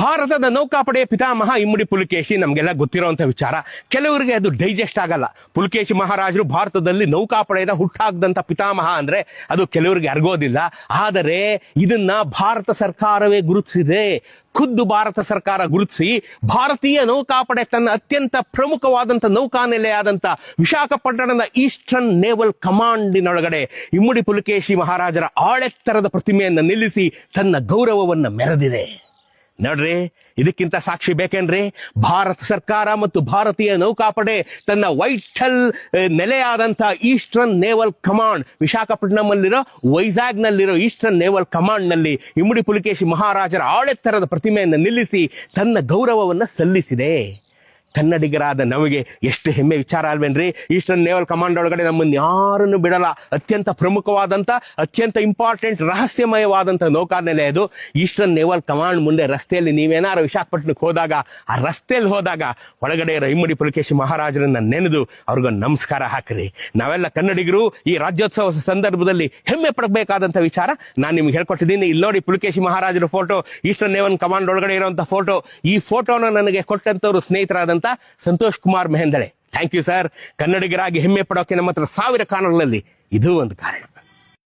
ಭಾರತದ ನೌಕಾಪಡೆಯ ಪಿತಾಮಹ ಇಮ್ಮಡಿ ಪುಲಿಕೇಶಿ ನಮಗೆಲ್ಲ ಗೊತ್ತಿರುವಂತ ವಿಚಾರ. ಕೆಲವರಿಗೆ ಅದು ಡೈಜೆಸ್ಟ್ ಆಗಲ್ಲ. ಪುಲಿಕೇಶಿ ಮಹಾರಾಜರು ಭಾರತದಲ್ಲಿ ನೌಕಾಪಡೆಯ ಹುಟ್ಟಾಗದಂತ ಪಿತಾಮಹ ಅಂದ್ರೆ ಅದು ಕೆಲವರಿಗೆ ಅರ್ಗೋದಿಲ್ಲ. ಆದರೆ ಇದನ್ನ ಭಾರತ ಸರ್ಕಾರವೇ ಗುರುತಿಸಿದೆ. ಖುದ್ದು ಭಾರತ ಸರ್ಕಾರ ಗುರುತಿಸಿ ಭಾರತೀಯ ನೌಕಾಪಡೆ ತನ್ನ ಅತ್ಯಂತ ಪ್ರಮುಖವಾದಂಥ ನೌಕಾನೆಲೆಯಾದಂಥ ವಿಶಾಖಪಟ್ಟಣದ ಈಸ್ಟರ್ನ್ ನೇವಲ್ ಕಮಾಂಡಿನೊಳಗಡೆ ಇಮ್ಮಡಿ ಪುಲಿಕೇಶಿ ಮಹಾರಾಜರ ಆಳೆತ್ತರದ ಪ್ರತಿಮೆಯನ್ನು ನಿಲ್ಲಿಸಿ ತನ್ನ ಗೌರವವನ್ನು ಮೆರೆದಿದೆ. ನೋಡ್ರಿ, ಇದಕ್ಕಿಂತ ಸಾಕ್ಷಿ ಬೇಕೇನ್ರಿ? ಭಾರತ ಸರ್ಕಾರ ಮತ್ತು ಭಾರತೀಯ ನೌಕಾಪಡೆ ತನ್ನ ವೈಠಲ್ ನೆಲೆಯಾದಂಥ ಈಸ್ಟರ್ನ್ ನೇವಲ್ ಕಮಾಂಡ್, ವಿಶಾಖಪಟ್ಟಣಂನಲ್ಲಿರೋ ವೈಜಾಗ್ನಲ್ಲಿರೋ ಈಸ್ಟರ್ನ್ ನೇವಲ್ ಕಮಾಂಡ್ನಲ್ಲಿ ಇಮ್ಮಡಿ ಪುಲಿಕೇಶಿ ಮಹಾರಾಜರ ಆಳೆತ್ತರದ ಪ್ರತಿಮೆಯನ್ನು ನಿಲ್ಲಿಸಿ ತನ್ನ ಗೌರವವನ್ನು ಸಲ್ಲಿಸಿದೆ. ಕನ್ನಡಿಗರಾದ ನಮಗೆ ಎಷ್ಟು ಹೆಮ್ಮೆ ವಿಚಾರ ಅಲ್ವೇನ್ರಿ? ಈಸ್ಟರ್ನ್ ನೇವಲ್ ಕಮಾಂಡ್ ಒಳಗಡೆ ನಮ್ಮನ್ನು ಯಾರನ್ನು ಬಿಡಲ್ಲ. ಅತ್ಯಂತ ಪ್ರಮುಖವಾದಂಥ, ಅತ್ಯಂತ ಇಂಪಾರ್ಟೆಂಟ್, ರಹಸ್ಯಮಯವಾದಂಥ ನೌಕಾನೆಲೆ ಅದು. ಈಸ್ಟರ್ನ್ ನೇವಲ್ ಕಮಾಂಡ್ ಮುಂದೆ ರಸ್ತೆಯಲ್ಲಿ ನೀವೇನಾರು ವಿಶಾಖಪಟ್ಟಣಕ್ಕೆ ಹೋದಾಗ, ಆ ರಸ್ತೆಯಲ್ಲಿ ಹೋದಾಗ ಒಳಗಡೆ ಇರೋ ಇಮ್ಮಡಿ ಪುಲಿಕೇಶಿ ಮಹಾರಾಜರನ್ನ ನೆನೆದು ಅವ್ರಿಗೊಂದು ನಮಸ್ಕಾರ ಹಾಕ್ರಿ. ನಾವೆಲ್ಲ ಕನ್ನಡಿಗರು ಈ ರಾಜ್ಯೋತ್ಸವ ಸಂದರ್ಭದಲ್ಲಿ ಹೆಮ್ಮೆ ಪಡಬೇಕಾದಂಥ ವಿಚಾರ ನಾನು ನಿಮ್ಗೆ ಹೇಳ್ಕೊಟ್ಟಿದ್ದೀನಿ. ಇಲ್ಲಿ ನೋಡಿ, ಪುಲಿಕೇಶಿ ಮಹಾರಾಜರ ಫೋಟೋ, ಈಸ್ಟರ್ನ್ ನೇವಲ್ ಕಮಾಂಡ್ ಒಳಗಡೆ ಇರುವಂಥ ಫೋಟೋ. ಈ ಫೋಟೋನ ನನಗೆ ಕೊಟ್ಟಂತವ್ರು ಸ್ನೇಹಿತರಾದಂಥ Santosh Kumar Mehandale. Thank you sir. ಕನ್ನಡಿಗರಾಗಿ ಹೆಮ್ಮೆ ಪಡೋಕೆ ನಮ್ಮ ಹತ್ರ 1000 ಕಾರಣಗಳಲ್ಲಿ ಇದು ಒಂದು ಕಾರಣ.